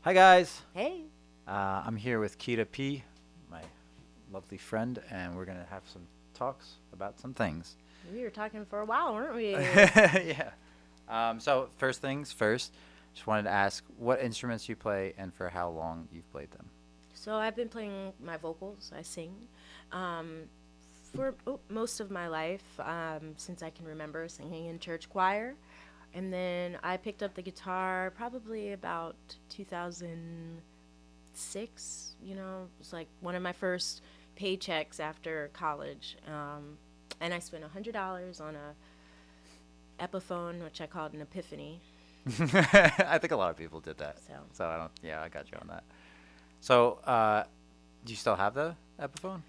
Hi guys, Hey, I'm here with Kita P, my lovely friend, and we're gonna have some talks about some things. we were talking for a while, weren't we? Yeah. So first things first, just wanted to ask what instruments you play and for how long you've played them. So I've been playing my vocals. I sing um, for most of my life, since I can remember singing in church choir. And then I picked up the guitar probably about 2006. It was like one of my first paychecks after college. And I spent $100 on a Epiphone, which I called an Epiphany. I think a lot of people did that, So so I don't. Yeah, I got you on that. So, do you still have the Epiphone?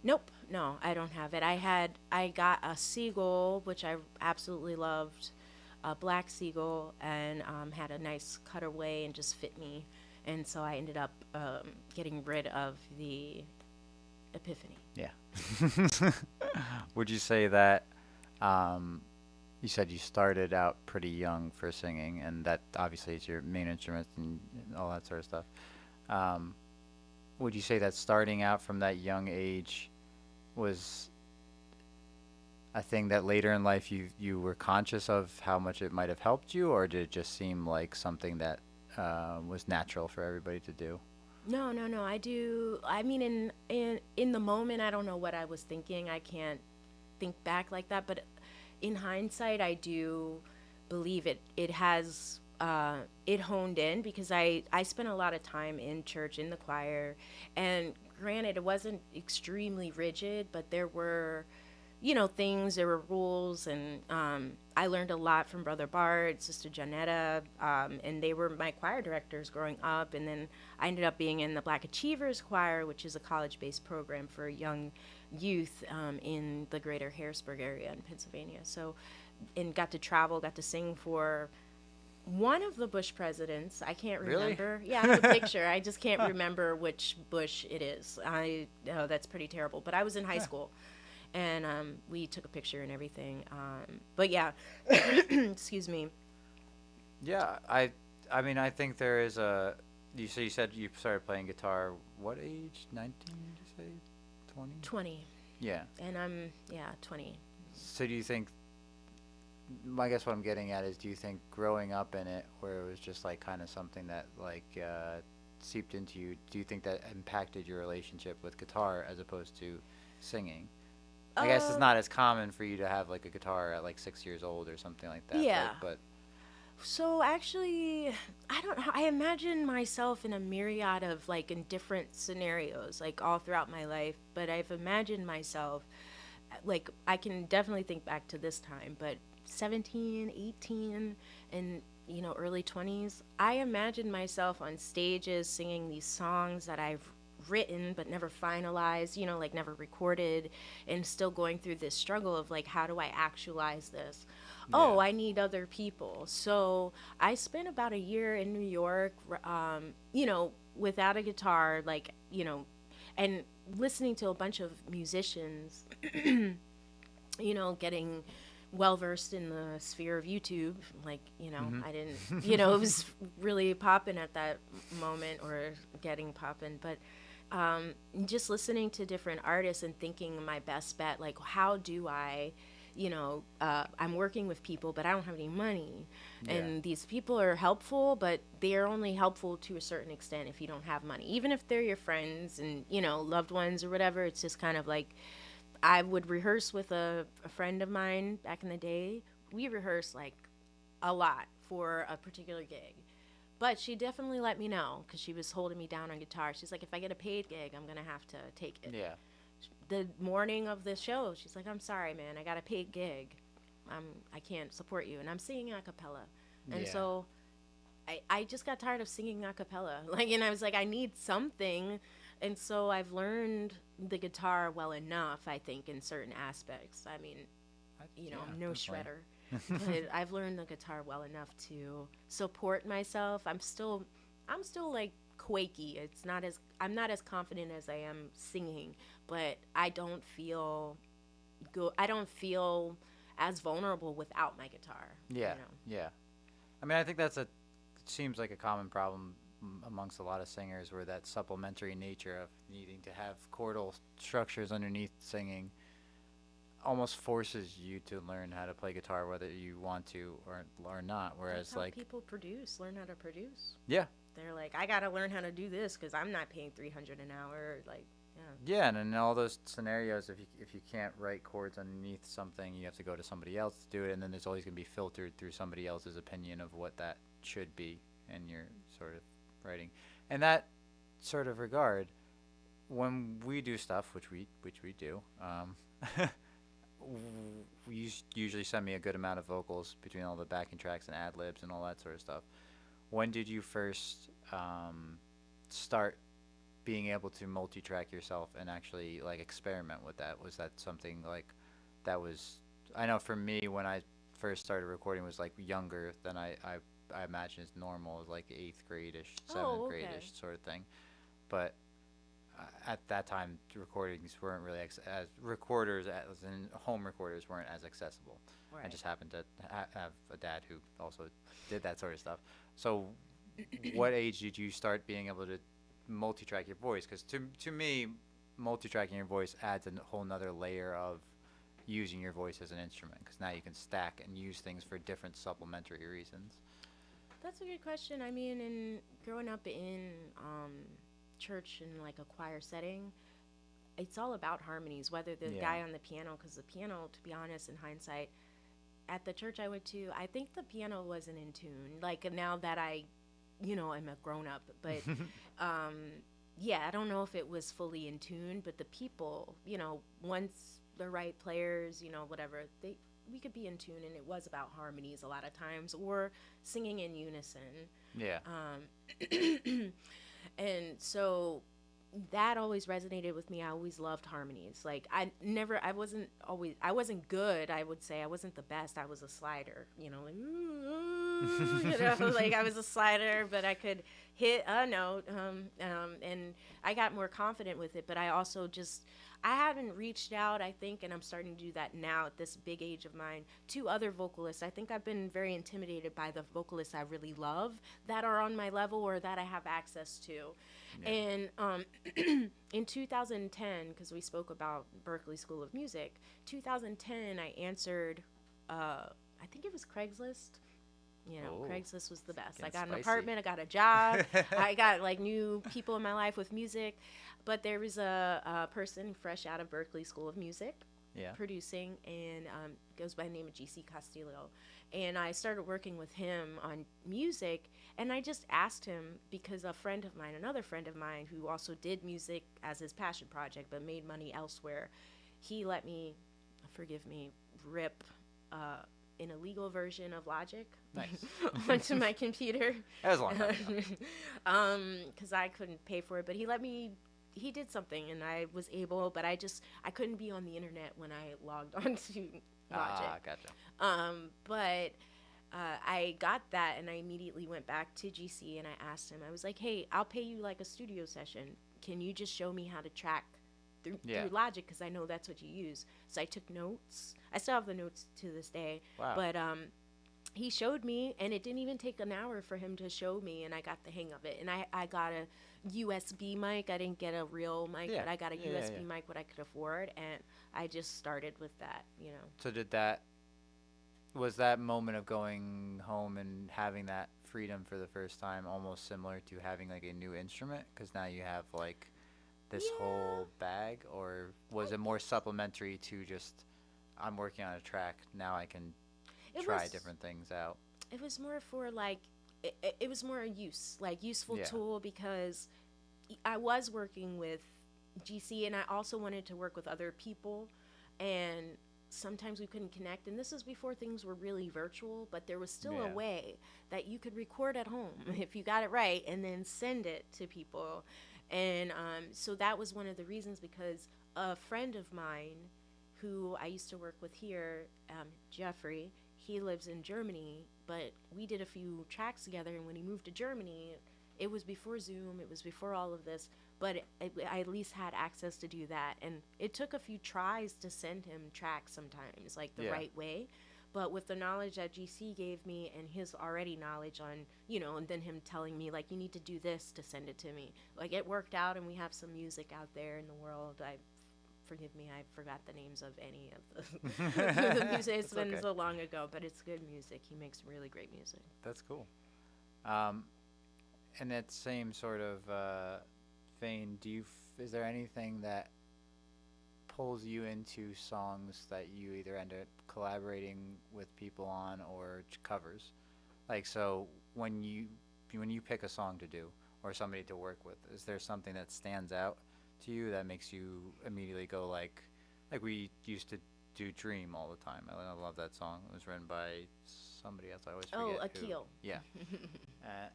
nope, no, I don't have it. I got a seagull, which I absolutely loved, a black seagull, and had a nice cutaway and just fit me. And so I ended up getting rid of the Epiphany. Yeah. Would you say that um, you said you started out pretty young for singing, and that obviously is your main instrument and all that sort of stuff. Um, would you say that starting out from that young age was a thing that later in life you were conscious of how much it might have helped you, or did it just seem like something that was natural for everybody to do? No, no, no. I do. I mean, in the moment, I don't know what I was thinking. I can't think back like that. But in hindsight, I do believe it has it honed in because I spent a lot of time in church in the choir, and granted, it wasn't extremely rigid, but there were things, there were rules, and I learned a lot from Brother Bart, Sister Janetta, and they were my choir directors growing up. And then I ended up being in the Black Achievers Choir, which is a college-based program for young youth in the greater Harrisburg area in Pennsylvania. So, and got to travel, got to sing for one of the Bush presidents. I can't Really? remember. Yeah, I have a picture. I just can't remember which Bush it is. I Oh, that's pretty terrible. But I was in high Yeah. school, and we took a picture and everything. But yeah, excuse me. Yeah, I mean, I think there is a. You said you started playing guitar. What age? 19? Did you say 20? 20, Yeah. and I'm yeah 20. So do you think? I guess what I'm getting at is, do you think growing up in it, where it was just like kind of something that like seeped into you, do you think that impacted your relationship with guitar as opposed to singing? I guess it's Uh, not as common for you to have like a guitar at like 6 years old or something like that, yeah. but So actually, I don't know. I imagine myself in a myriad of like in different scenarios, like all throughout my life. But I've imagined myself like I can definitely think back to this time, but 17, 18, and early 20s, I imagined myself on stages singing these songs that I've written but never finalized, like never recorded, and still going through this struggle of like how do I actualize this? yeah, Oh, I need other people. So I spent about a year in New York, without a guitar, like, and listening to a bunch of musicians, getting well versed in the sphere of YouTube. Like, hmm I didn't, it was really popping at that moment or getting popping. But just listening to different artists and thinking my best bet, like, how do I, I'm working with people, but I don't have any money. yeah, And these people are helpful, but they're only helpful to a certain extent if you don't have money. Even if they're your friends and, loved ones or whatever, it's just kind of like I would rehearse with a friend of mine back in the day. We rehearsed like a lot for a particular gig. But she definitely let me know because she was holding me down on guitar. She's like, if I get a paid gig, I'm going to have to take it. yeah, The morning of the show, she's like, I'm sorry, man. I got a paid gig. I can't support you. And I'm singing a cappella. And yeah, so I just got tired of singing a cappella. Like, and I was like, I need something. And so I've learned the guitar well enough, I think, in certain aspects. I mean, yeah, I'm no definitely. shredder, but I've learned the guitar well enough to support myself. I'm still like quaky. I'm not as confident as I am singing, but I don't feel good. I don't feel as vulnerable without my guitar, Yeah, you know. yeah. I mean, I think that's a seems like a common problem amongst a lot of singers, where that supplementary nature of needing to have chordal structures underneath singing almost forces you to learn how to play guitar whether you want to or not. That's Whereas how like, people produce, learn how to produce. yeah, They're like, I gotta learn how to do this because I'm not paying 300 an hour. Like, yeah. yeah, and in all those scenarios, if you can't write chords underneath something, you have to go to somebody else to do it, and then there's always going to be filtered through somebody else's opinion of what that should be in your sort of writing. And that sort of regard, when we do stuff, which we do, you usually send me a good amount of vocals between all the backing tracks and ad libs and all that sort of stuff. When did you first start being able to multi-track yourself and actually like experiment with that? Was that something like that was? I know for me, when I first started recording, was like younger than I imagine is normal, is like eighth grade-ish, seventh Oh, okay. grade-ish sort of thing. But at that time, recordings weren't really as recorders, as in home recorders, weren't as accessible. I Right. just happened to have a dad who also did that sort of stuff. So, what age did you start being able to multi-track your voice? Because to me, multi-tracking your voice adds a whole nother layer of using your voice as an instrument. Because now you can stack and use things for different supplementary reasons. That's a good question. I mean, in growing up in church in like a choir setting, it's all about harmonies. Whether the Yeah. guy on the piano, because the piano, to be honest, in hindsight, at the church I went to, I think the piano wasn't in tune. Like now that I, am a grown up, but yeah, I don't know if it was fully in tune. But the people, once the right players, whatever, we could be in tune, and it was about harmonies a lot of times, or singing in unison. Yeah. And so that always resonated with me. I always loved harmonies. Like I wasn't good. I would say I wasn't the best. I was a slider, like, like I was a slider, but I could hit a note. And I got more confident with it, but I also I haven't reached out, I think, and I'm starting to do that now at this big age of mine, to other vocalists. I think I've been very intimidated by the vocalists I really love that are on my level or that I have access to. Yeah. And in 2010, because we spoke about Berklee School of Music, 2010, I answered, I think it was Craigslist. Oh, Craigslist was the best. I getting got an spicy. apartment, I got a job, I got like new people in my life with music. But there was a person fresh out of Berklee School of Music Yeah. producing, and goes by the name of GC Castillo. And I started working with him on music, and I just asked him because another friend of mine who also did music as his passion project but made money elsewhere, he let me, forgive me, rip an illegal version of Logic Nice. onto my computer. That was a long time ago. Because I couldn't pay for it, but he did something, and I was able, but I couldn't be on the internet when I logged on to Logic. Gotcha. But I got that, and I immediately went back to GC, and I asked him, I was like, hey, I'll pay you like a studio session. Can you just show me how to track through Logic, because I know that's what you use. So I took notes. I still have the notes to this day. Wow. But he showed me, and it didn't even take an hour for him to show me, and I got the hang of it. And I got a USB mic. I didn't get a real mic, but I got a USB mic, what I could afford, and I just started with that, So was that moment of going home and having that freedom for the first time almost similar to having like a new instrument? Because now you have like this whole bag, or was it more supplementary to just, I'm working on a track, now I can try different things out? It was more for like, it was more a useful tool, because I was working with GC, and I also wanted to work with other people, and sometimes we couldn't connect, and this is before things were really virtual, but there was still a way that you could record at home if you got it right and then send it to people. And so that was one of the reasons, because a friend of mine who I used to work with here, Jeffrey, he lives in Germany, but we did a few tracks together, and when he moved to Germany, it was before Zoom, it was before all of this, but I at least had access to do that. And it took a few tries to send him tracks sometimes, like the right way. But with the knowledge that GC gave me and his already knowledge on, and then him telling me, like, you need to do this to send it to me. Like, it worked out, and we have some music out there in the world. Forgive me, I forgot the names of any of the, the music. It's been okay. so long ago, but it's good music. He makes really great music. That's cool. Um, in that same sort of vein, is there anything that pulls you into songs that you either end up collaborating with people on or covers? Like, so when you pick a song to do or somebody to work with, is there something that stands out to you that makes you immediately go like we used to do Dream all the time. I love that song. It was written by somebody else. I always Oh, forget who. Akil. Yeah. Uh,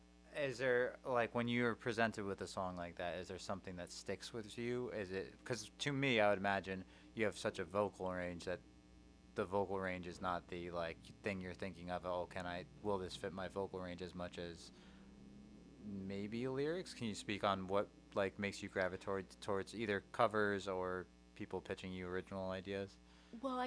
is there, like, when you're presented with a song like that, is there something that sticks with you? Is it, because to me, I would imagine you have such a vocal range that the vocal range is not the like thing you're thinking of. Oh, will this fit my vocal range as much as maybe lyrics? Can you speak on what like makes you gravitate towards either covers or people pitching you original ideas? Well,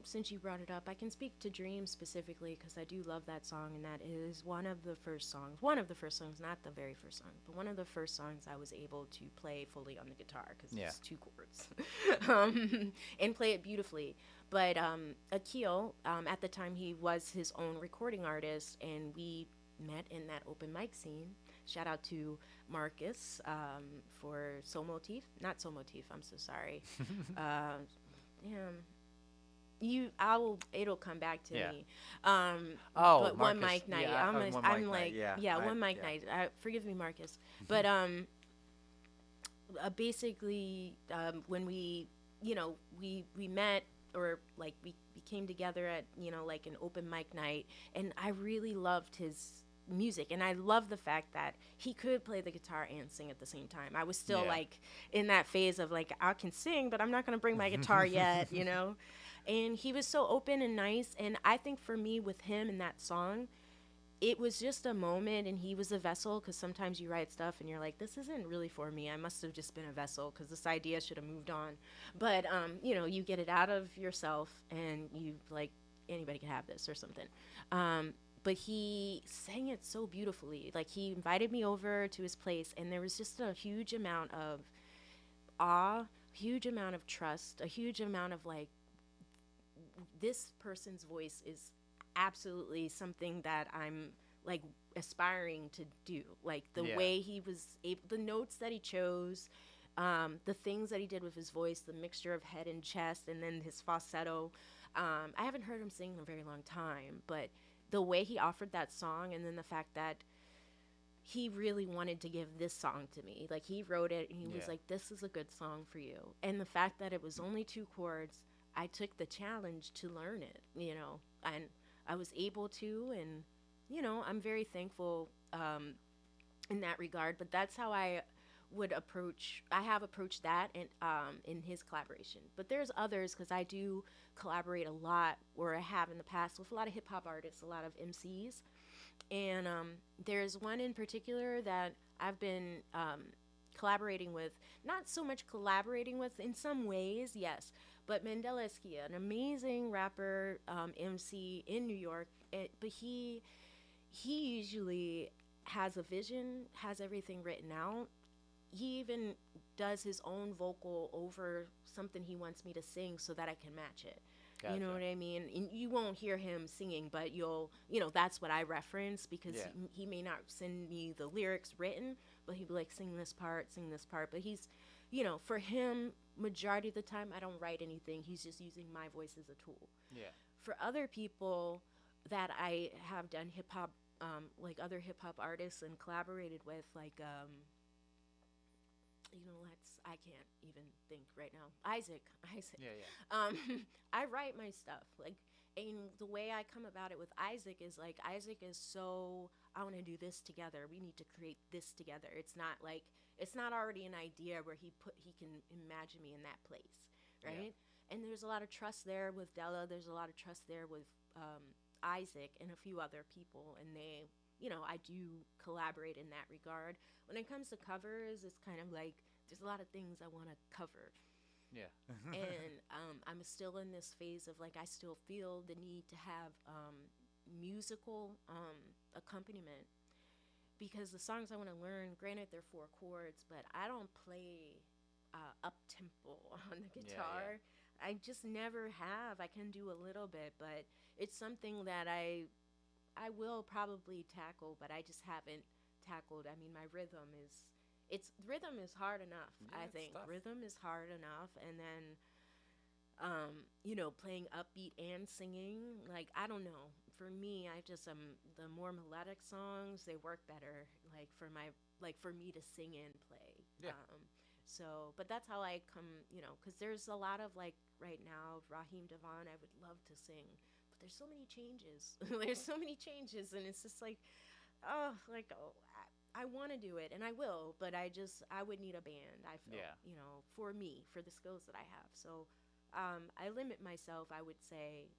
since you brought it up, I can speak to Dream specifically because I do love that song, and that is one of the first songs, not the very first song, but one of the first songs I was able to play fully on the guitar because Yeah. it's two chords, and play it beautifully. But Akil, at the time, he was his own recording artist, and we met in that open mic scene. Shout out to Marcus for Soul Motif. Not Soul Motif, I'm so sorry. Damn. It'll come back to Yeah. me. Oh, But one Marcus. mic night, Yeah, I'm one mic I'm night, like, yeah, yeah, one mic yeah. night. Forgive me, Marcus. But basically, when we met, or like we came together at like an open mic night, and I really loved his music, and I love the fact that he could play the guitar and sing at the same time. I was still Yeah. like in that phase of like, I can sing, but I'm not going to bring my guitar yet, and he was so open and nice. And I think for me, with him in that song, it was just a moment, and he was a vessel, because sometimes you write stuff and you're like, this isn't really for me. I must have just been a vessel because this idea should have moved on. But you get it out of yourself, and you like, anybody can have this or something. But he sang it so beautifully. Like, he invited me over to his place, and there was just a huge amount of awe, huge amount of trust, a huge amount of like, this person's voice is absolutely something that I'm like aspiring to do. Like, the Yeah. way he was able, the notes that he chose, the things that he did with his voice, the mixture of head and chest, and then his falsetto. I haven't heard him sing in a very long time, but the way he offered that song, and then the fact that he really wanted to give this song to me. Like, he wrote it, and he was Yeah. like, this is a good song for you. And the fact that it was only two chords, I took the challenge to learn it, and I was able to, and, I'm very thankful in that regard. But that's how I have approached that in his collaboration. But there's others, because I do collaborate a lot, or I have in the past, with a lot of hip hop artists, a lot of MCs. And there's one in particular that I've been collaborating with, not so much collaborating with in some ways, yes, but Mandela Eskia, an amazing rapper, MC in New York. But he usually has a vision, has everything written out. He even does his own vocal over something he wants me to sing so that I can match it. You know Gotcha. what I mean? And you won't hear him singing, but that's what I reference, because Yeah. he may not send me the lyrics written, but he'd be like, sing this part, sing this part. But he's, for him, majority of the time, I don't write anything. He's just using my voice as a tool. Yeah. For other people that I have done hip hop, like other hip hop artists and collaborated with, like, I can't even think right now. Isaac. Yeah. Yeah. I write my stuff, like, and the way I come about it with Isaac is like, Isaac is so, I want to do this together. We need to create this together. It's not already an idea where he can imagine me in that place, right? Yeah. And there's a lot of trust there with Della. There's a lot of trust there with Isaac and a few other people, and they, I do collaborate in that regard. When it comes to covers, it's kind of like, there's a lot of things I want to cover. Yeah. And I'm I'm still in this phase of like I still feel the need to have musical accompaniment because the songs I want to learn, granted they're four chords, but I don't play up tempo on the Yeah, yeah. guitar. I just never have. I can do a little bit, but it's something that I will probably tackle, but I just haven't tackled. I mean, my rhythm is it's rhythm is hard enough. Yeah, I it's think tough. rhythm is hard enough, and then playing upbeat and singing, like I don't know. For me, I just the more melodic songs, they work better like for me to sing and play. Yeah. So, but that's how I come, cuz there's a lot of like right now Raheem Devon I would love to sing, but there's so many changes. There's so many changes and it's just like I want to do it and I will, but I would need a band. I feel, Yeah. for me, for the skills that I have. So, I limit myself, I would say,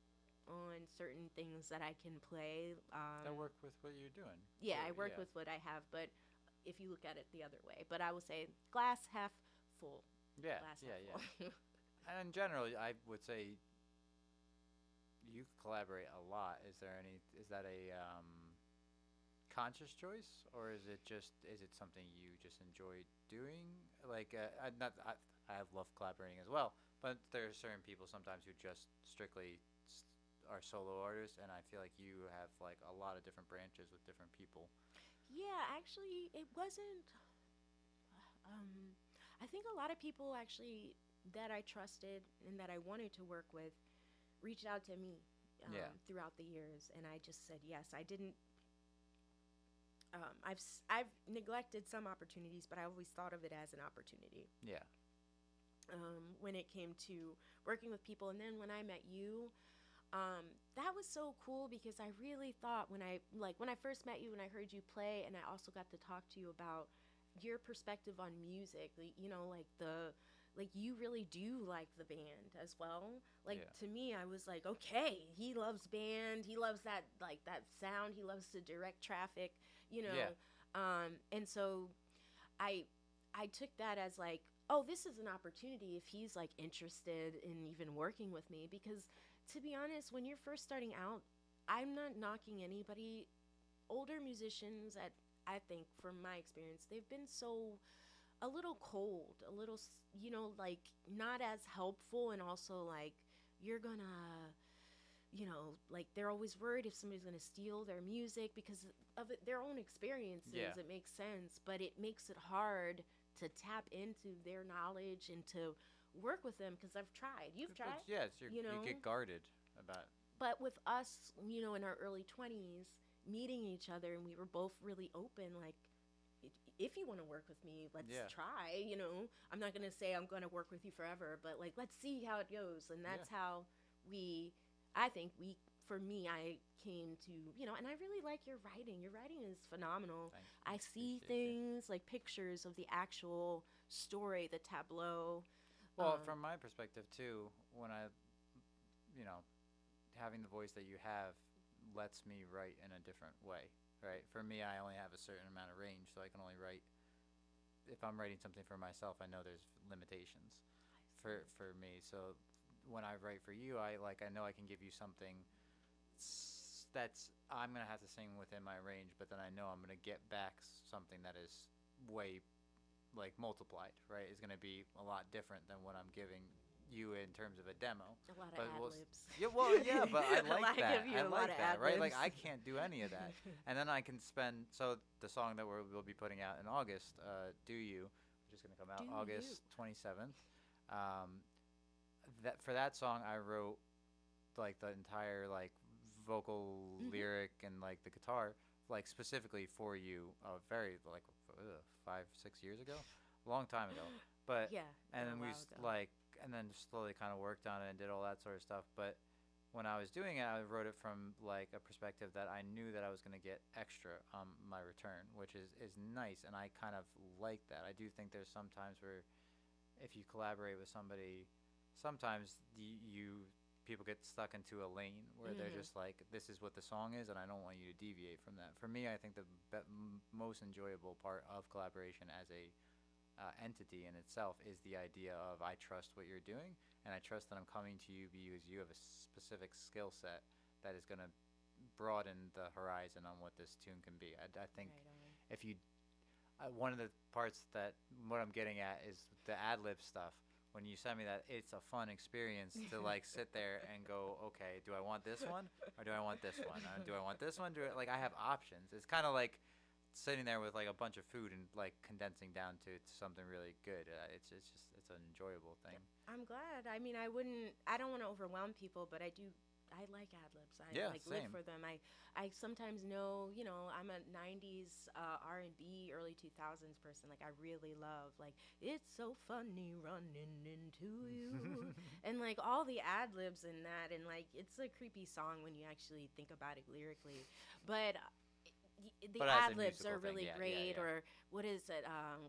on certain things that I can play. That work with what you're doing Yeah, too. I work Yeah. with what I have, but if you look at it the other way, but I will say glass half full. Yeah. Glass Yeah. half Yeah. full. And in general, I would say you collaborate a lot. Is that a conscious choice, or is it something you just enjoy doing? Like, I love collaborating as well, but there are certain people sometimes who just strictly are solo artists, and I feel like you have like a lot of different branches with different people. Yeah, actually, it wasn't. I think a lot of people actually that I trusted and that I wanted to work with reached out to me Yeah, throughout the years, and I just said yes. I didn't. I've neglected some opportunities, but I always thought of it as an opportunity yeah, when it came to working with people. And then when I met you, that was so cool because I really thought when I first met you and I heard you play, and I also got to talk to you about your perspective on music, like you really do like the band as well. Like yeah, to me, I was like, okay, he loves band, he loves that sound, he loves to direct traffic, you yeah. know. And so I I took that as like, oh, this is an opportunity if he's like interested in even working with me because to be honest, when you're first starting out, I'm not knocking anybody. Older musicians at I think from my experience, they've been so a little cold, a little like not as helpful and also like you're gonna like they're always worried if somebody's going to steal their music because of their own experiences. Yeah. It makes sense, but it makes it hard to tap into their knowledge and to work with them because I've tried. You've tried, Yeah, you you know? get guarded about. But with us, in our early 20s, meeting each other and we were both really open, like, if you want to work with me, let's Yeah, try. I'm not going to say I'm going to work with you forever, but like, let's see how it goes. And yeah. that's how we, I think for me, I came to, and I really like your writing. Your writing is phenomenal. Thank you. I see Appreciate you. things like pictures of the actual story, the tableau. Well, from my perspective too, when you know, having the voice that you have lets me write in a different way, right? For me, I only have a certain amount of range, so I can only write. If I'm writing something for myself, I know there's limitations I for see. me. So when I write for you, I know I can give you something that's I'm gonna have to sing within my range, but then I know I'm gonna get back something that is way like multiplied, right? Is gonna be a lot different than what I'm giving you in terms of a demo. A lot of But ad we'll, libs. yeah, well, yeah, but I I like give that. you I a lot like of that, ad right? Like libs. I can't do any of that, and then I can spend. So the song that we'll be putting out in August, "Do You," which is gonna come out Do you? August 27th. Um, that for that song, I wrote like the entire like vocal Hmm. lyric and like the guitar like specifically for you very like 5 6 years ago, a long time ago, but Yeah, and a then while ago. and then slowly kind of worked on it and did all that sort of stuff. But when I was doing it, I wrote it from like a perspective that I knew that I was going to get extra on my return, which is nice, and I kind of like that. I do think there's some times where if you collaborate with somebody, sometimes people get stuck into a lane where they're Hmm. just like, this is what the song is, and I don't want you to deviate from that. For me, I think the most enjoyable part of collaboration as a entity in itself is the idea of I trust what you're doing, and I trust that I'm coming to you because you have a specific skill set that is going to broaden the horizon on what this tune can be. I think Right on. if you one of the parts that what I'm getting at is the ad lib stuff. When you send me that, it's a fun experience to like sit there and go, okay, do I want this one or do I want this one? Do I want this one? Like I have options. It's kind of like sitting there with like a bunch of food and like condensing down to something really good. It's an enjoyable thing. I'm glad. I mean, I don't want to overwhelm people, but I like ad libs. I Yeah, like live same. for them. I sometimes know, I'm a 90s R&B, early 2000s person. Like, I really love, like, it's so funny running into you. And, like, all the ad libs in that. And, like, it's a creepy song when you actually think about it lyrically. But the But as a ad libs are musical thing, really yeah, yeah, great. yeah. Or what is it?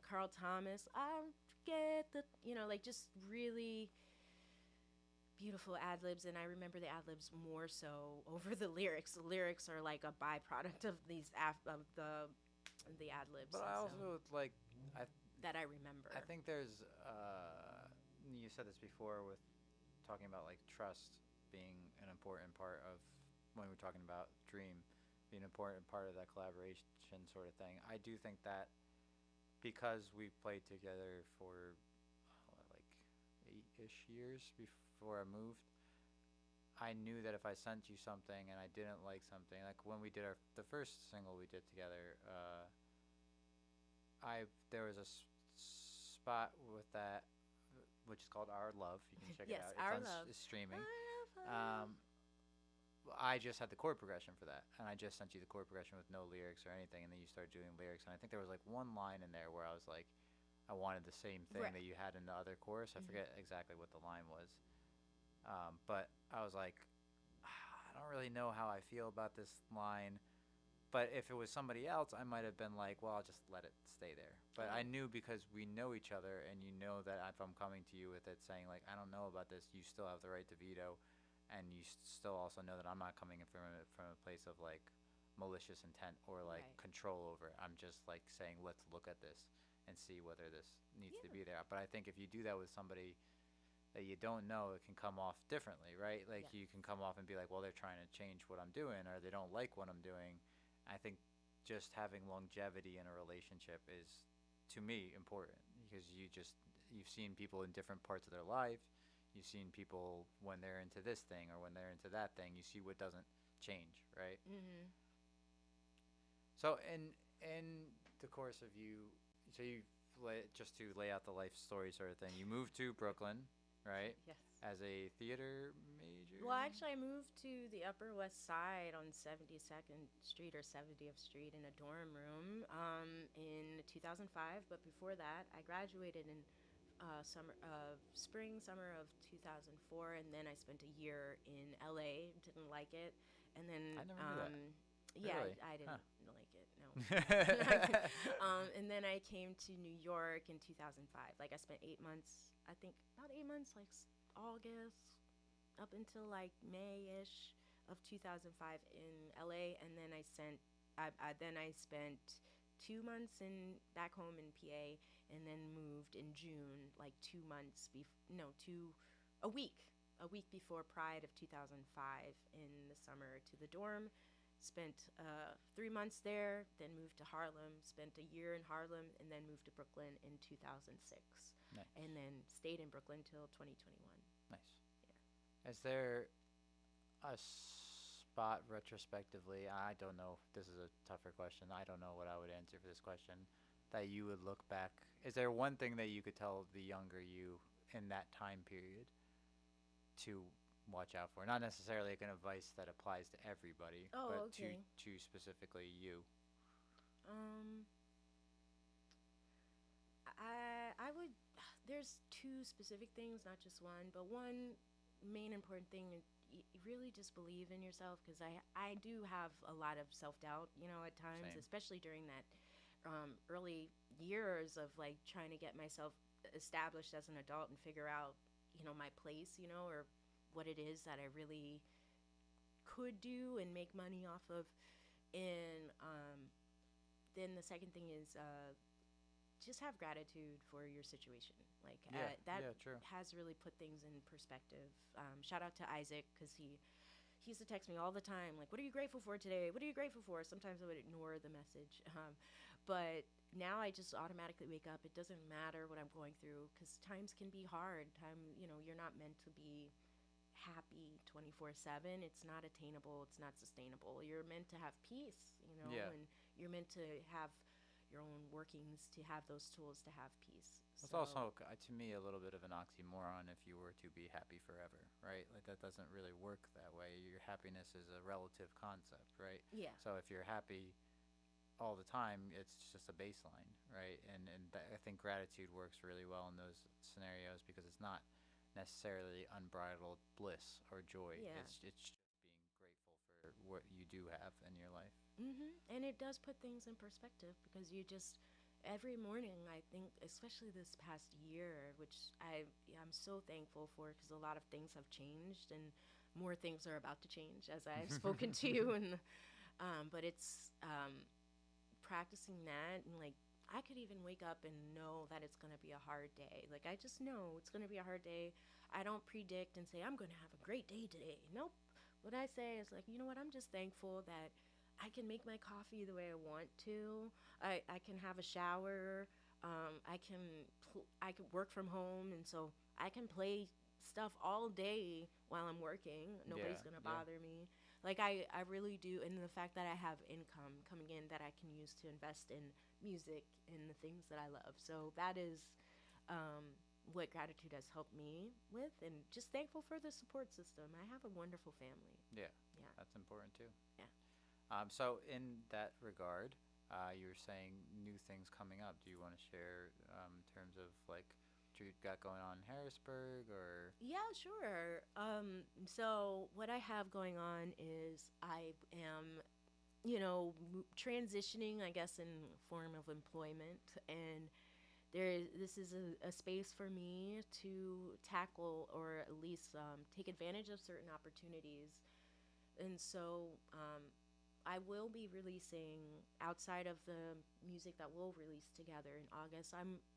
Carl Thomas. I get the, like just really beautiful ad libs. And I remember the ad libs more so over the lyrics. The lyrics are like a byproduct of of the ad libs. But I also like I That I remember. I think there's you said this before with talking about like trust being an important part of when we're talking about Dream being an important part of that collaboration sort of thing. I do think that because we played together for like 8-ish years before I moved, I knew that if I sent you something and I didn't like something, like when we did the first single we did together, there was a spot with that, which is called Our Love. You can check it Yes, out. Our It's Love. it's streaming. Our love. I just had the chord progression for that, and I just sent you the chord progression with no lyrics or anything, and then you started doing lyrics, and I think there was like one line in there where I was like, I wanted the same thing Right. that you had in the other chorus. I forget exactly what the line was, but I was like, I don't really know how I feel about this line. But if it was somebody else, I might have been like, well, I'll just let it stay there. But I Oh. knew because we know each other, and you know that if I'm coming to you with it saying, like, I don't know about this, you still have the right to veto. And you still also know that I'm not coming in from a place of, like, malicious intent or, like, Right. control over it. I'm just, like, saying, let's look at this and see whether this needs to Yeah. be there. But I think if you do that with somebody that you don't know, it can come off differently, right? Like, Yes. you can come off and be like, well, they're trying to change what I'm doing, or they don't like what I'm doing. I think just having longevity in a relationship is, to me, important because you've seen people in different parts of their life. You've seen people when they're into this thing or when they're into that thing. You see what doesn't change, right? Mm-hmm. So in the course of just to lay out the life story sort of thing, you moved to Brooklyn, right? Yes. As a theater major. Well, actually, I moved to the Upper West Side on 72nd Street or 70th Street in a dorm room in 2005. But before that, I graduated in summer of 2004, and then I spent a year in LA. Didn't like it, and I then never knew that. yeah, Really? I Huh. didn't like it. No. And then I came to New York in 2005. Like I spent 8 months, I think about 8 months, like August up until like May-ish of 2005 in LA, and then I spent 2 months in back home in PA, and then moved in June, like 2 months a week before Pride of 2005 in the summer to the dorm. Spent 3 months there, then moved to Harlem, spent a year in Harlem, and then moved to Brooklyn in 2006. Nice. And then stayed in Brooklyn till 2021. Nice. Yeah. Is there a spot retrospectively? I don't know. This is a tougher question. I don't know what I would answer for this question. That you would look back. Is there one thing that you could tell the younger you in that time period to watch out for? Not necessarily like an advice that applies to everybody, Oh, but okay. to specifically you. Um, I would. There's two specific things, not just one, but one main important thing is really just believe in yourself, because I do have a lot of self-doubt, at times, Same. especially during that early years of like trying to get myself established as an adult and figure out, my place, or what it is that I really could do and make money off of. And then the second thing is just have gratitude for your situation. Like Yeah, that yeah, true. has really put things in perspective. Shout out to Isaac because he used to text me all the time, like, "What are you grateful for today? What are you grateful for?" Sometimes I would ignore the message, but now I just automatically wake up. It doesn't matter what I'm going through because times can be hard. You're not meant to be happy 24/7. It's not attainable. It's not sustainable. You're meant to have peace, Yeah. and you're meant to have your own workings to have those tools to have peace. It's So, also, to me, a little bit of an oxymoron if you were to be happy forever, right? Like, that doesn't really work that way. Your happiness is a relative concept, right? yeah. So if you're happy all the time, it's just a baseline, right? And I think gratitude works really well in those scenarios because it's not necessarily unbridled bliss or joy. Yeah. It's just being grateful for what you do have in your life. And it does put things in perspective because you just every morning I think, especially this past year, which I'm so thankful for because a lot of things have changed and more things are about to change as I've spoken to you and but it's practicing that and like I could even wake up and know that it's going to be a hard day. Like I just know it's going to be a hard day. I don't predict and say I'm going to have a great day today. Nope. What I say is like, you know what? I'm just thankful that I can make my coffee the way I want to. I can have a shower. I can work from home, and so I can play stuff all day while I'm working. Nobody's Yeah, gonna yeah. bother me. Like I really do, and the fact that I have income coming in that I can use to invest in music and the things that I love. So that is what gratitude has helped me with, and just thankful for the support system. I have a wonderful family. Yeah, Yeah, that's important too. yeah. So in that regard, you were saying new things coming up. Do you want to share in terms of like what you got going on in Harrisburg or? Yeah, sure. So what I have going on is I am, transitioning, I guess, in form of employment, and this is a space for me to tackle or at least take advantage of certain opportunities. And so I will be releasing outside of the music that we'll release together in August.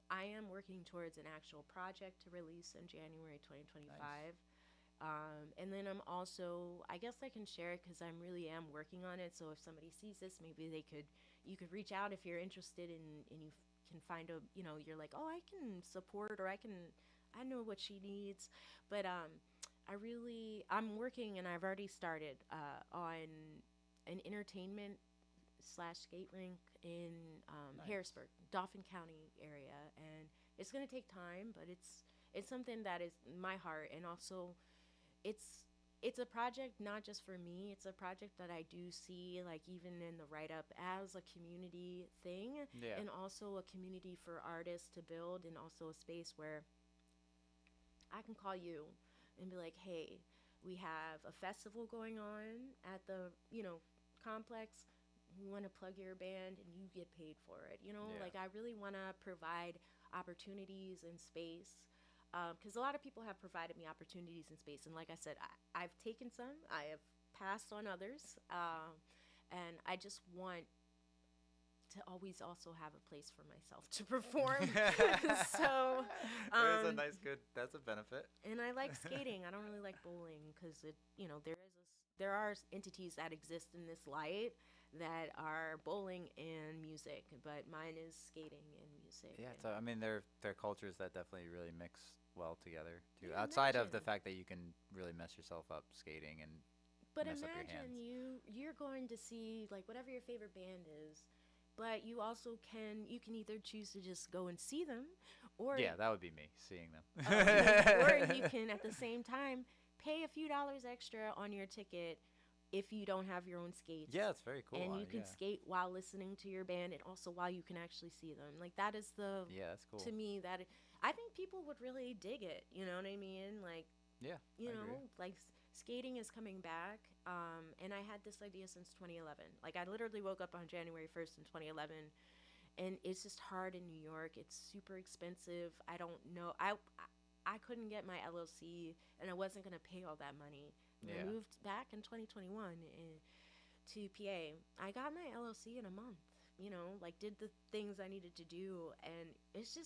I am working towards an actual project to release in January Nice. 2025. And then I'm also, I guess I can share it because I really am working on it. So if somebody sees this, maybe you could reach out if you're interested and you can find you're like, oh, I can support or I know what she needs. But I'm working and I've already started on an entertainment slash skate rink in Nice. Harrisburg, Dauphin County area, and it's gonna take time, but it's something that is my heart, and also it's it's a project not just for me. It's a project that I do see like even in the write up as a community thing, Yeah. and also a community for artists to build, and also a space where I can call you and be like, hey, we have a festival going on at the, complex. We want to plug your band and you get paid for it. Yeah. Like I really want to provide opportunities and space. Because a lot of people have provided me opportunities in space. And like I said, I've taken some, I have passed on others. And I just want to always also have a place for myself to perform. So, There's a um, nice good. That's a benefit. and I like skating. I don't really like bowling because there are entities that exist in this light that are bowling and music, but mine is skating and music. Yeah. And So I mean, there are cultures that definitely really mix well together too. yeah, Outside of the imagine. fact that you can really mess yourself up skating and But mess up your imagine hands. you're going to see like whatever your favorite band is, but you can either choose to just go and see them, or Yeah, that would be me seeing them. or you can at the same time pay a few dollars extra on your ticket if you don't have your own Yeah, skates, it's very cool. and you can Yeah. skate while listening to your band and also while you can actually see them. Like that is the Yeah, that's to cool. me that I think people would really dig it, you know what I mean? Like, Yeah, I agree. like skating is coming back, and I had this idea since 2011. Like I literally woke up on January 1st in 2011, and it's just hard in New York. It's super expensive. I don't know. I couldn't get my LLC, and I wasn't gonna pay all that money. When I Yeah. moved back in 2021 to PA, I got my LLC in a month. like did the things I needed to do, and it's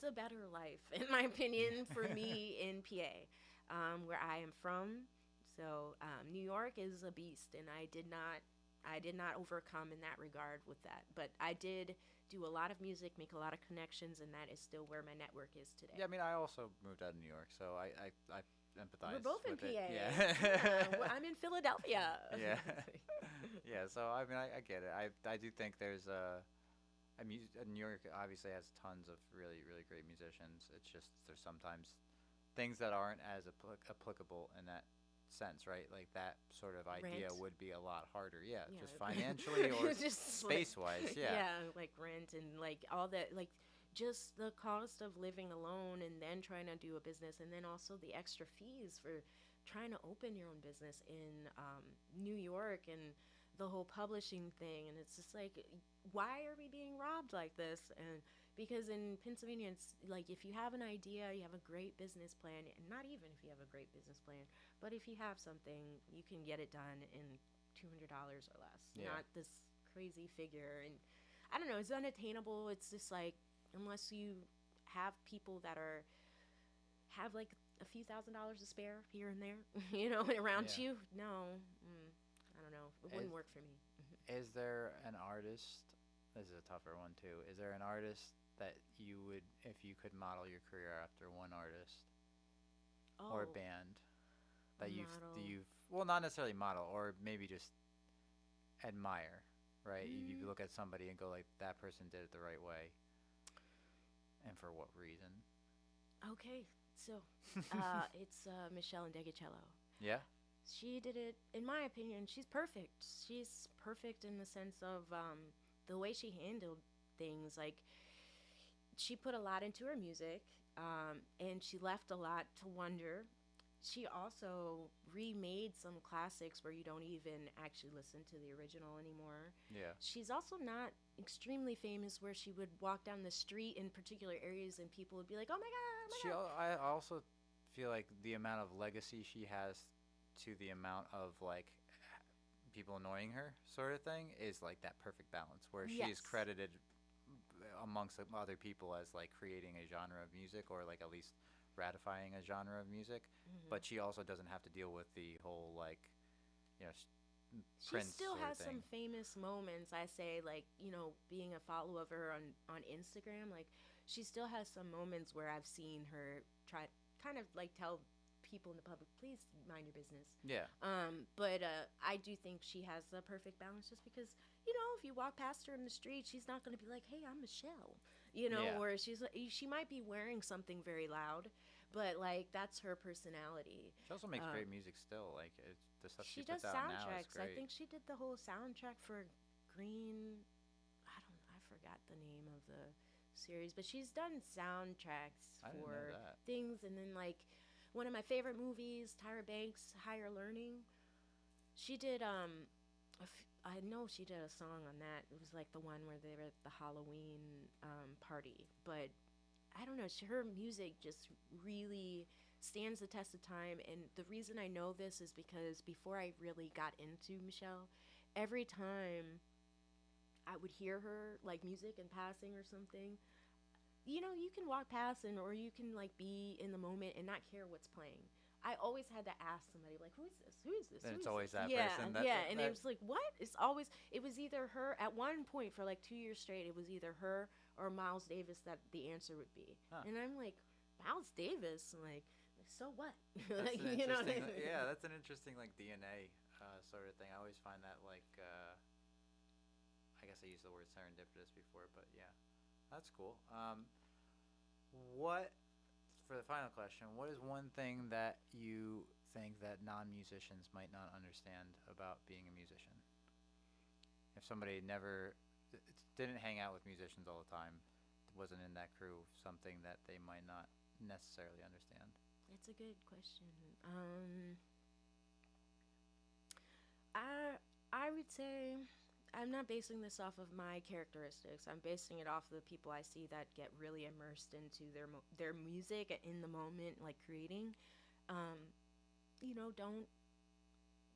a better life in my opinion for me in PA, where I am from. So New York is a beast, and I did not overcome in that regard with that. But I did do a lot of music, make a lot of connections, and that is still where my network is Yeah, today. I mean, I also moved out of New York, so I We're empathize both in with it. PA. Yeah, well, Yeah. I'm in Philadelphia. Yeah. Yeah, so I mean, I get it. I do think there's New York obviously has tons of really, really great musicians. It's just there's sometimes things that aren't as applicable in that sense, right? Like that sort of idea Rent. would be a lot harder. Yeah, Yeah. just financially or Just like, space-wise. Yeah. yeah, like rent and like all that, like just the cost of living alone and then trying to do a business, and then also the extra fees for trying to open your own business in New York, and the whole publishing thing. And it's just like, why are we being robbed like this? And because in Pennsylvania, it's like if you have an idea, you have a great business plan, and not even if you have a great business plan, but if you have something, you can get it done in $200 or less, Yeah. not this crazy figure. And I don't know, it's unattainable. It's just like, unless you have people that have like a few $1,000s to spare here and there, around Yeah. you, no, I don't know, it wouldn't Is work for me. is there an artist? This is a tougher one too. Is there an artist that you would, if you could model your career after one artist or Oh, band a that model. well, not necessarily model, or maybe just admire, right? You Mm, look at somebody and go like, that person did it the right way, and for what reason? okay, so it's Michelle Ndegecello. Yeah. She did it, in my opinion, she's perfect. She's perfect in the sense of the way she handled things. Like, she put a lot into her music, and she left a lot to wonder. She also remade some classics where you don't even actually listen to the original anymore. Yeah. She's also not extremely famous where she would walk down the street in particular areas and people would be like, "Oh my god, oh my god." I also feel like the amount of legacy she has to the amount of like people annoying her sort of thing is like that perfect balance where she is Yes. credited amongst other people as like creating a genre of music or like at least ratifying a genre of music, but she also doesn't have to deal with the whole like, you know, She Prince still sort of has some thing. famous moments. I say, like, being a follower of her on Instagram, like, she still has some moments where I've seen her try kind of like tell people in the public, please mind your business. Yeah. But I do think she has the perfect balance, just because, if you walk past her in the street, she's not going to be like, hey, I'm Michelle, Yeah. or she might be wearing something very loud, but like that's her personality. She also makes great music still. Like the stuff she She puts does out now is soundtracks. I great. think she did the whole soundtrack for Green. I forgot the name of the series, but she's done soundtracks I didn't know for that. things. And then, like, one of my favorite movies, Tyra Banks, Higher Learning. She did I know she did a song on that. It was like the one where they were at the Halloween party, but I don't know. Her music just really stands the test of time. And the reason I know this is because before I really got into Michelle, every time I would hear her like music in passing or something, you can walk past and or you can like be in the moment and not care what's playing. I always had to ask somebody like, "Who is this? Who is this? And Who it's is always this?" that Yeah, person yeah, and it that was like, "What?" It was either her at one point for like 2 years straight. It was either her or Miles Davis that the answer would be, huh. and I'm like, Miles Davis, I'm like, so what? That's Like, an interesting, yeah, that's an interesting like DNA sort of thing. I always find that like, I guess I used the word serendipitous before, but yeah, that's cool. What for the final question? What is one thing that you think that non-musicians might not understand about being a musician? If somebody never didn't hang out with musicians all the time, wasn't in that crew, something that they might not necessarily understand. It's a good question. I would say I'm not basing this off of my characteristics. I'm basing it off of the people I see that get really immersed into their music in the moment, like creating. Um,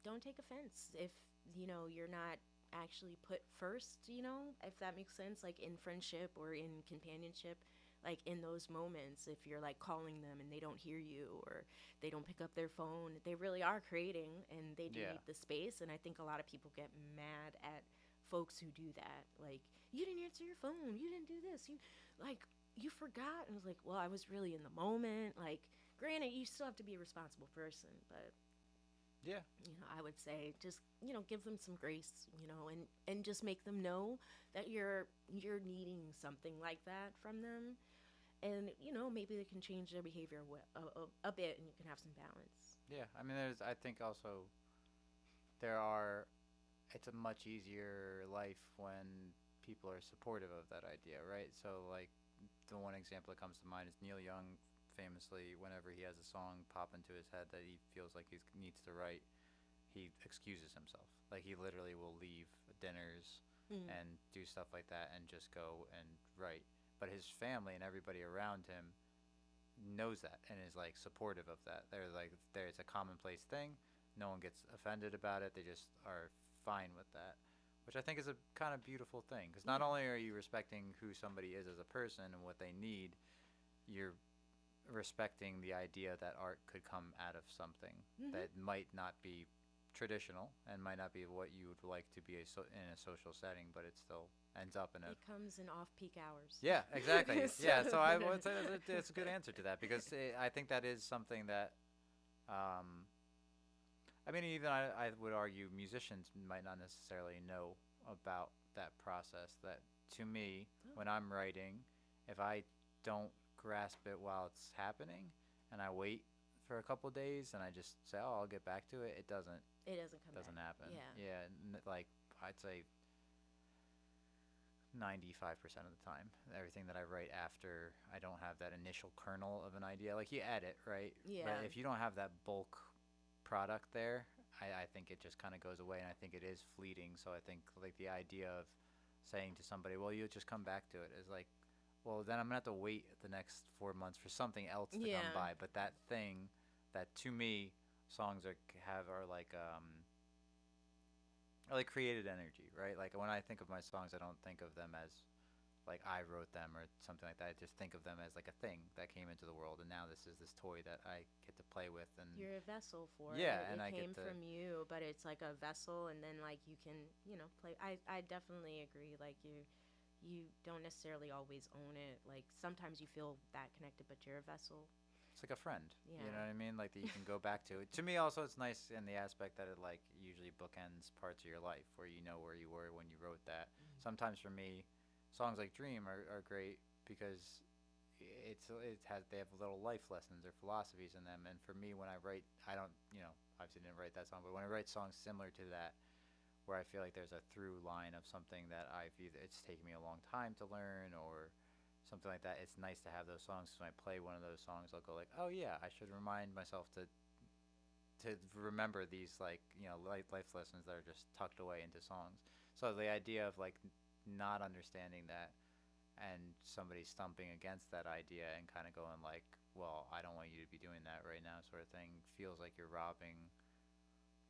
don't take offense if you're not actually put first, if that makes sense, like in friendship or in companionship, like in those moments, if you're like calling them and they don't hear you or they don't pick up their phone, they really are creating and they do Yeah. need the space. And I think a lot of people get mad at folks who do that. Like, you didn't answer your phone, you didn't do this, like, you forgot. And I was like, well, I was really in the moment. Like, granted, you still have to be a responsible person, but Yeah. I would say just, give them some grace, and just make them know that you're needing something like that from them. And, maybe they can change their behavior a bit and you can have some balance. Yeah. I mean, I think also there are, it's a much easier life when people are supportive of that idea, right? So, like, the one example that comes to mind is Neil Young famously, whenever he has a song pop into his head that he feels like he needs to write, he excuses himself. Like, he literally will leave dinners Mm. and do stuff like that and just go and write. But his family and everybody around him knows that and is like supportive of that. They're like, there's a commonplace thing. No one gets offended about it. They just are fine with that, which I think is a kind of beautiful thing. Because not Yeah. only are you respecting who somebody is as a person and what they need, you're respecting the idea that art could come out of something Hmm. that might not be traditional and might not be what you would like to be in a social setting, but it still ends up in a. It comes in off-peak hours. Yeah, exactly. Yeah, so I So- would say that's a good answer to that because I think that is something that, um, I mean, even I would argue musicians might not necessarily know about that process. That to me, Oh, when I'm writing, if I don't grasp it while it's happening, and I wait for a couple days and I just say, "Oh, I'll get back to it," it it doesn't come doesn't back. happen. Yeah. Yeah, like I'd say 95% of the time. Everything that I write after I don't have that initial kernel of an idea, like you edit, right? Yeah. But if you don't have that bulk product there, I think it just kind of goes away, and I think it is fleeting. So I think like the idea of saying to somebody, "Well, you'll just come back to it," is like, well, then I'm gonna have to wait the next 4 months for something else to come Yeah. by. But that thing, that to me, songs are like created energy, right? Like when I think of my songs, I don't think of them as like I wrote them or something like that. I just think of them as like a thing that came into the world, and now this is this toy that I get to play with, and You're a vessel for yeah, it. and It I get came to from you, but it's like a vessel, and then like you can, play. I definitely agree. Like you don't necessarily always own it. Like sometimes you feel that connected, but you're a vessel. it's like a friend. You know Yeah. what I mean? Like that you can go back to. To me, also, it's nice in the aspect that it like usually bookends parts of your life where you know where you were when you wrote that. Sometimes for me, songs like Dream are great because they have little life lessons or philosophies in them. And for me, when I write, I don't obviously didn't write that song, but when I write songs similar to that, where I feel like there's a through line of something that I've either it's taken me a long time to learn or something like that. It's nice to have those songs. So when I play one of those songs, I'll go like, oh yeah, I should remind myself to remember these like life lessons that are just tucked away into songs. So the idea of like not understanding that and somebody stumping against that idea and kind of going like, well, I don't want you to be doing that right now, sort of thing, feels like you're robbing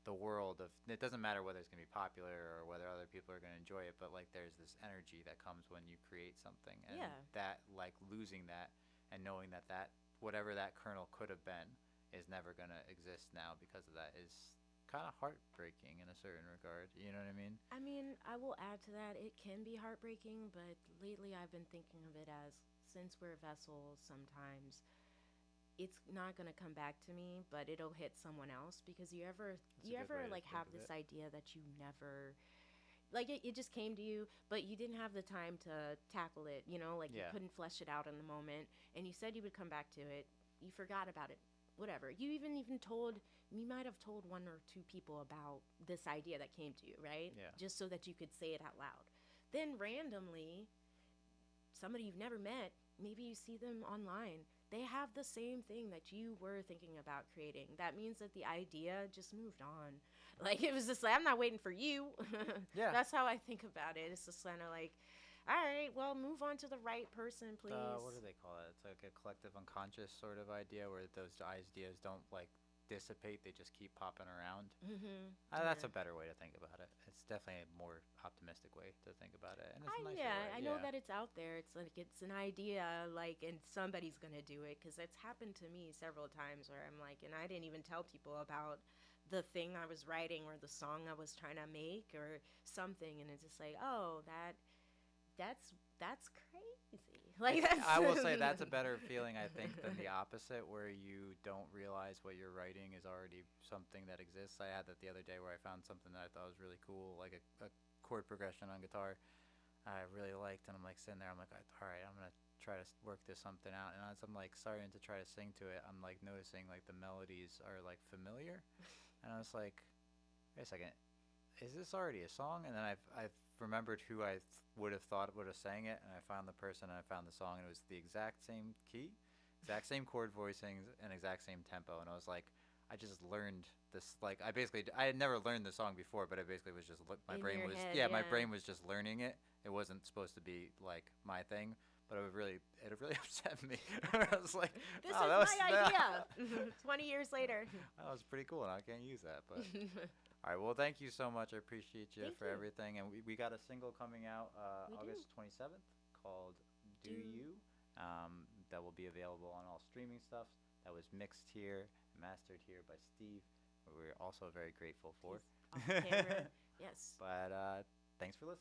the world of. It doesn't matter whether it's going to be popular or whether other people are going to enjoy it, but like there's this energy that comes when you create something, and Yeah. that like losing that and knowing that whatever that kernel could have been is never going to exist now because of that is kind of heartbreaking in a certain regard. You know what I mean? I mean, I will add to that. It can be heartbreaking, but lately I've been thinking of it as since we're vessels, sometimes it's not going to come back to me, but it'll hit someone else because That's a you good way ever to like think have of this it. idea that you never like it just came to you, but you didn't have the time to tackle it, like you Yeah. couldn't flesh it out in the moment, and you said you would come back to it. You forgot about it. Whatever. You might have told one or two people about this idea that came to you, right? Yeah. Just so that you could say it out loud. Then randomly, somebody you've never met, maybe you see them online. They have the same thing that you were thinking about creating. That means that the idea just moved on. Like it was just like I'm not waiting for you. Yeah. That's how I think about it. It's just kind of like, all right, well, move on to the right person, What do please. they call it? It's like a collective unconscious sort of idea where those ideas don't like dissipate. They just keep popping around. That's Yeah. a better way to think about it. It's definitely a more optimistic way to think about it, and it's a I nicer yeah, way. I know Yeah. that it's out there. It's like it's an idea, like, and somebody's gonna do it because it's happened to me several times where I'm like, and I didn't even tell people about the thing I was writing or the song I was trying to make or something, and it's just like, oh, that's crazy. Like that's I will say that's a better feeling, I think, than the opposite, where you don't realize what you're writing is already something that exists. I had that the other day where I found something that I thought was really cool, like a chord progression on guitar I really liked, and I'm like sitting there, I'm like, all right, I'm gonna try to work this something out. And as I'm like starting to try to sing to it, I'm like noticing like the melodies are like familiar, and I was like, wait a second, is this already a song? And then I've remembered who I would have thought would have sang it, and I found the person, and I found the song, and it was the exact same key, exact same chord voicings, and exact same tempo. And I was like, I just learned this. Like I had never learned the song before, but I basically was just my in brain your was head. yeah, my Yeah, brain was just learning it. It wasn't supposed to be like my thing. But it really upset me. I was like, this oh, is that was my idea. 20 years later. that was pretty cool, and I can't use that. But all right, well, thank you so much. I appreciate you Thank for you. everything. And we got a single coming out We do. August 27th called Do Do You, that will be available on all streaming stuff. That was mixed here and mastered here by Steve, who we're also very grateful for. he's off camera. Yes. But thanks for listening.